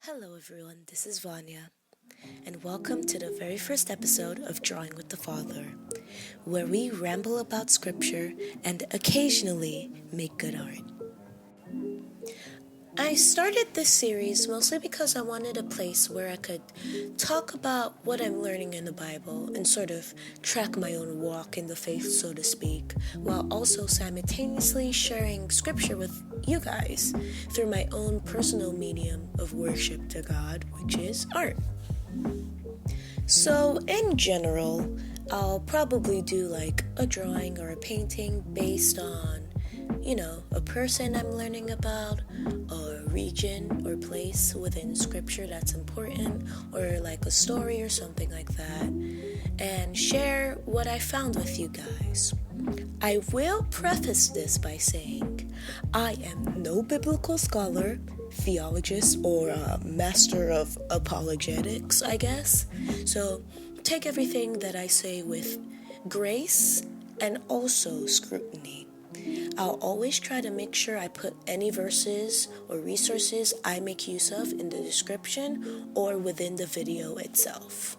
Hello everyone, this is Vanya, and welcome to the very first episode of Drawing with the Father, where we ramble about scripture and occasionally make good art. I started this series mostly because I wanted a place where I could talk about what I'm learning in the Bible and sort of track my own walk in the faith, so to speak, while also simultaneously sharing scripture with you guys through my own personal medium of worship to God, which is art. So, in general, I'll probably do like a drawing or a painting based on a person I'm learning about, a region or place within scripture that's important, or like a story or something like that, and share what I found with you guys. I will preface this by saying I am no biblical scholar, theologist, or a master of apologetics, I guess. So take everything that I say with grace and also scrutiny. I'll always try to make sure I put any verses or resources I make use of in the description or within the video itself.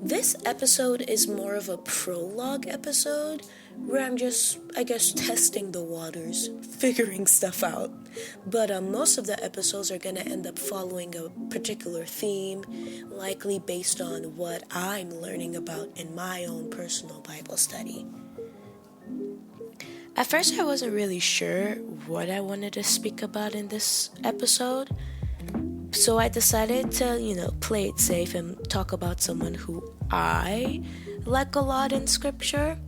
This episode is more of a prologue episode where I'm just, testing the waters, figuring stuff out. But most of the episodes are going to end up following a particular theme, likely based on what I'm learning about in my own personal Bible study. At first, I wasn't really sure what I wanted to speak about in this episode, so I decided to, play it safe and talk about someone who I like a lot in scripture,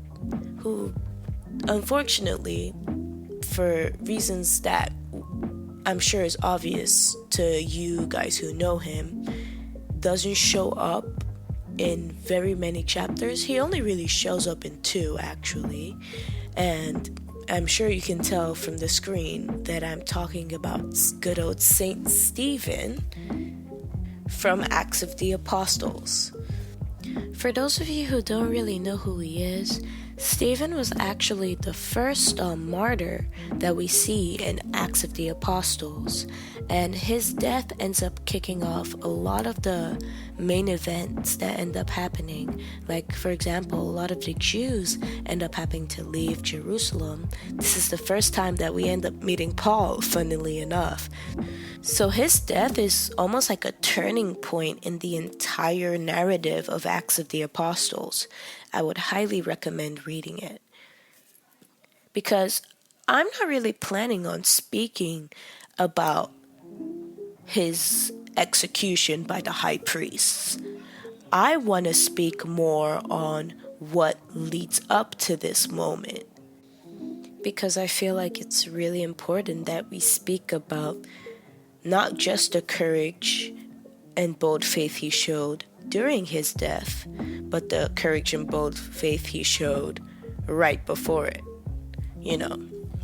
who, unfortunately, for reasons that I'm sure is obvious to you guys who know him, doesn't show up in very many chapters. He only really shows up in 2, actually. And I'm sure you can tell from the screen that I'm talking about good old Saint Stephen from Acts of the Apostles. For those of you who don't really know who he is, Stephen was actually the first martyr that we see in Acts of the Apostles, and his death ends up kicking off a lot of the main events that end up happening. Like, for example, a lot of the Jews end up having to leave Jerusalem. This is the first time that we end up meeting Paul, funnily enough. So his death is almost like a turning point in the entire narrative of Acts of the Apostles. I would highly recommend reading it, because I'm not really planning on speaking about his execution by the high priests. I want to speak more on what leads up to this moment, because I feel like it's really important that we speak about not just the courage and bold faith he showed during his death, but the courage and bold faith he showed right before it.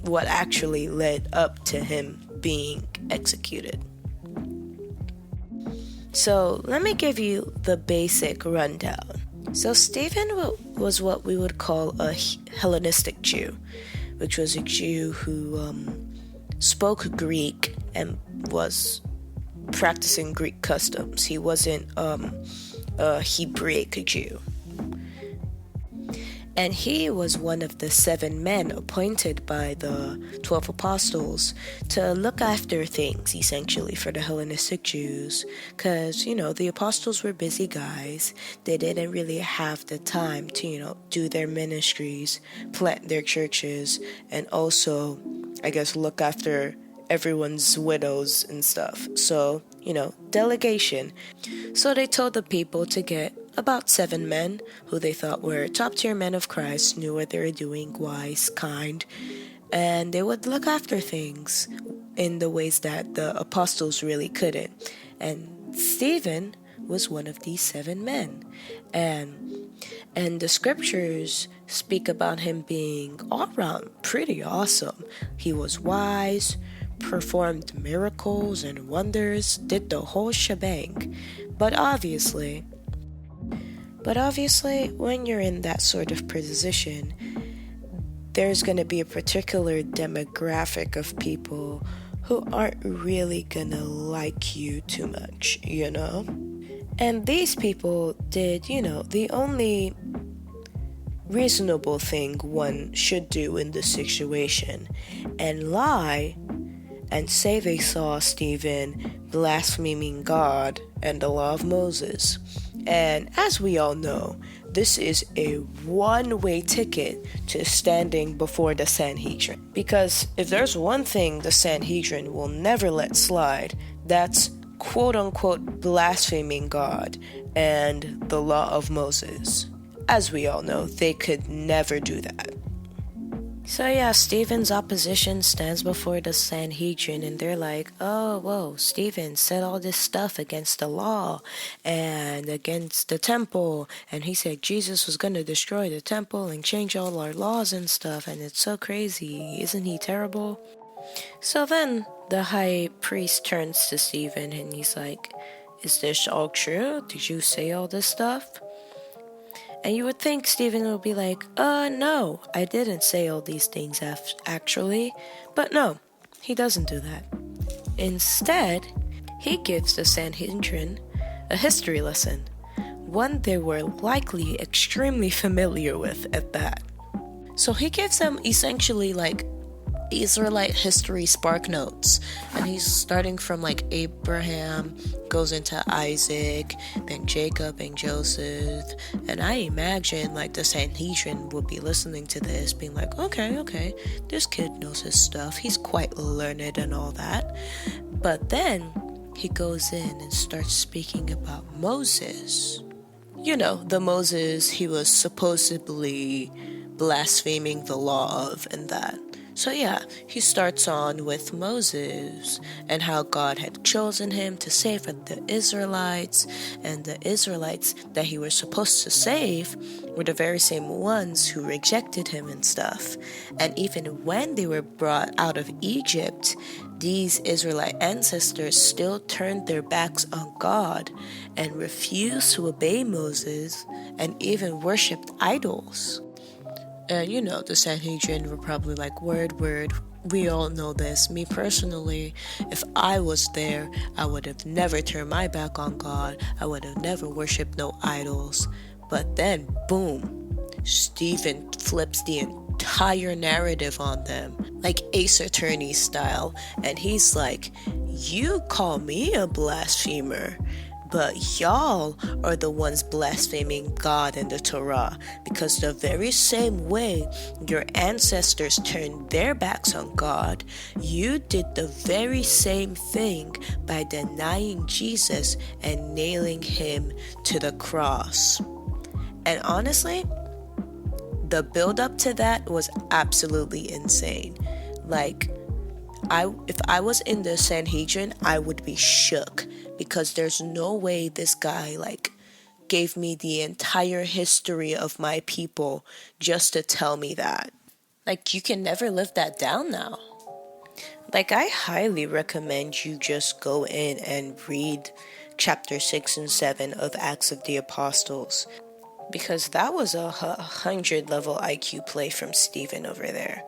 What actually led up to him being executed. So let me give you the basic rundown. So Stephen was what we would call a Hellenistic Jew, which was a Jew who spoke Greek and was practicing Greek customs. He wasn't a Hebraic Jew. And he was one of the 7 men appointed by the 12 apostles to look after things, essentially, for the Hellenistic Jews. Because, the apostles were busy guys. They didn't really have the time to, do their ministries, plant their churches, and also, look after everyone's widows and stuff. So, delegation. So they told the people to get about 7 men who they thought were top-tier men of Christ, knew what they were doing, wise, kind, and they would look after things in the ways that the apostles really couldn't. And Stephen was one of these 7 men. And the scriptures speak about him being all around pretty awesome. He was wise, performed miracles and wonders, did the whole shebang. But obviously, when you're in that sort of position, there's going to be a particular demographic of people who aren't really gonna like you too much, you know? And these people did, the only reasonable thing one should do in this situation and lie and say they saw Stephen blaspheming God and the law of Moses. And as we all know, this is a one-way ticket to standing before the Sanhedrin. Because if there's one thing the Sanhedrin will never let slide, that's quote-unquote blaspheming God and the law of Moses. As we all know, they could never do that. So yeah, Stephen's opposition stands before the Sanhedrin and they're like, oh, whoa, Stephen said all this stuff against the law and against the temple. And he said Jesus was going to destroy the temple and change all our laws and stuff. And it's so crazy. Isn't he terrible? So then the high priest turns to Stephen and he's like, is this all true? Did you say all this stuff? And you would think Stephen would be like, no, I didn't say all these things actually. But no, he doesn't do that. Instead, he gives the Sanhedrin a history lesson, one they were likely extremely familiar with at that. So he gives them essentially like Israelite history spark notes, and he's starting from like Abraham, goes into Isaac, then Jacob and Joseph, and I imagine like the Sanhedrin would be listening to this being like, okay, this kid knows his stuff, he's quite learned and all that. But then he goes in and starts speaking about Moses, the Moses he was supposedly blaspheming the law of and that. So yeah, he starts on with Moses and how God had chosen him to save the Israelites, and the Israelites that he was supposed to save were the very same ones who rejected him and stuff. And even when they were brought out of Egypt, these Israelite ancestors still turned their backs on God and refused to obey Moses and even worshipped idols. And the Sanhedrin were probably like, word, we all know this. Me personally, if I was there, I would have never turned my back on God. I would have never worshipped no idols. But then, boom, Stephen flips the entire narrative on them, like Ace Attorney style. And he's like, you call me a blasphemer, but y'all are the ones blaspheming God and the Torah, because the very same way your ancestors turned their backs on God, you did the very same thing by denying Jesus and nailing him to the cross. And honestly, the build up to that was absolutely insane. Like, if I was in the Sanhedrin, I would be shook, because there's no way this guy gave me the entire history of my people just to tell me that. You can never live that down now. I highly recommend you just go in and read chapter 6 and 7 of Acts of the Apostles, because that was a 100 level IQ play from Stephen over there.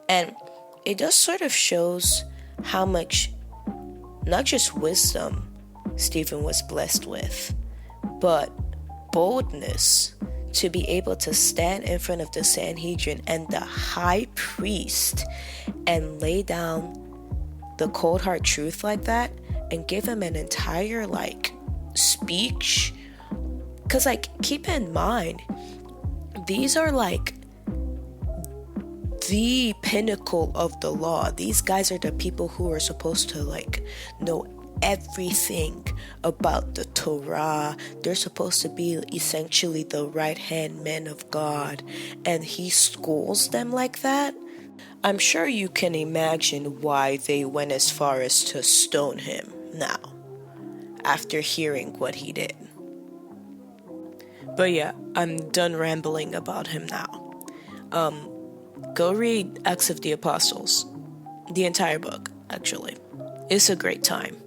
And it just sort of shows how much, not just wisdom, Stephen was blessed with, but boldness to be able to stand in front of the Sanhedrin and the high priest and lay down the cold hard truth like that and give him an entire speech. Because keep in mind, these are the pinnacle of the law. These guys are the people who are supposed to know everything about the Torah. They're supposed to be essentially the right hand men of God, and he schools them like that. I'm sure you can imagine why they went as far as to stone him now, after hearing what he did. But yeah, I'm done rambling about him now. Go read Acts of the Apostles. The entire book, actually. It's a great time.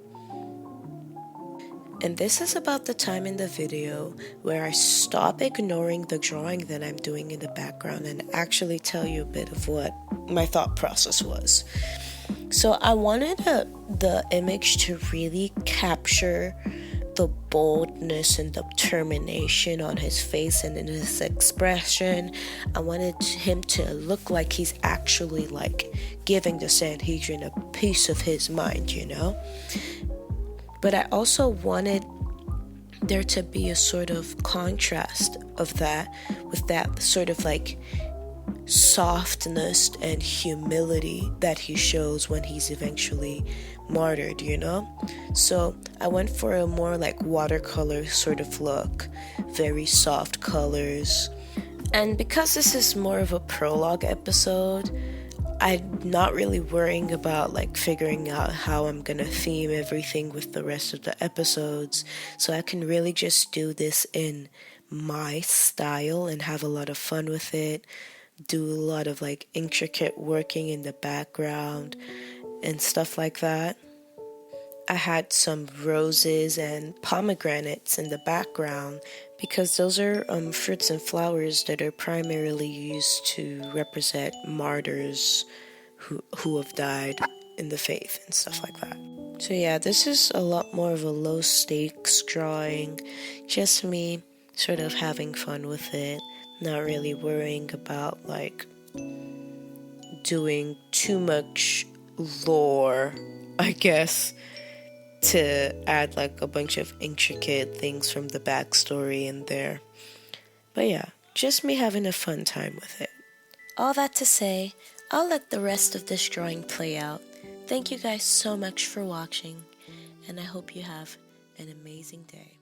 And this is about the time in the video where I stop ignoring the drawing that I'm doing in the background and actually tell you a bit of what my thought process was. So I wanted the image to really capture the boldness and determination on his face and in his expression. I wanted him to look like he's actually like giving the Sanhedrin a piece of his mind, you know? But I also wanted there to be a sort of contrast of that with that sort of like softness and humility that he shows when he's eventually martyred, you know? So I went for a more like watercolor sort of look, very soft colors. And because this is more of a prologue episode, I'm not really worrying about like figuring out how I'm gonna theme everything with the rest of the episodes, so I can really just do this in my style and have a lot of fun with it, do a lot of like intricate working in the background and stuff like that. I had some roses and pomegranates in the background because those are fruits and flowers that are primarily used to represent martyrs who have died in the faith and stuff like that. So yeah, this is a lot more of a low stakes drawing, just me sort of having fun with it, not really worrying about like doing too much lore, I guess, to add like a bunch of intricate things from the backstory in there. But yeah, just me having a fun time with it. All that to say, I'll let the rest of this drawing play out. Thank you guys so much for watching, and I hope you have an amazing day.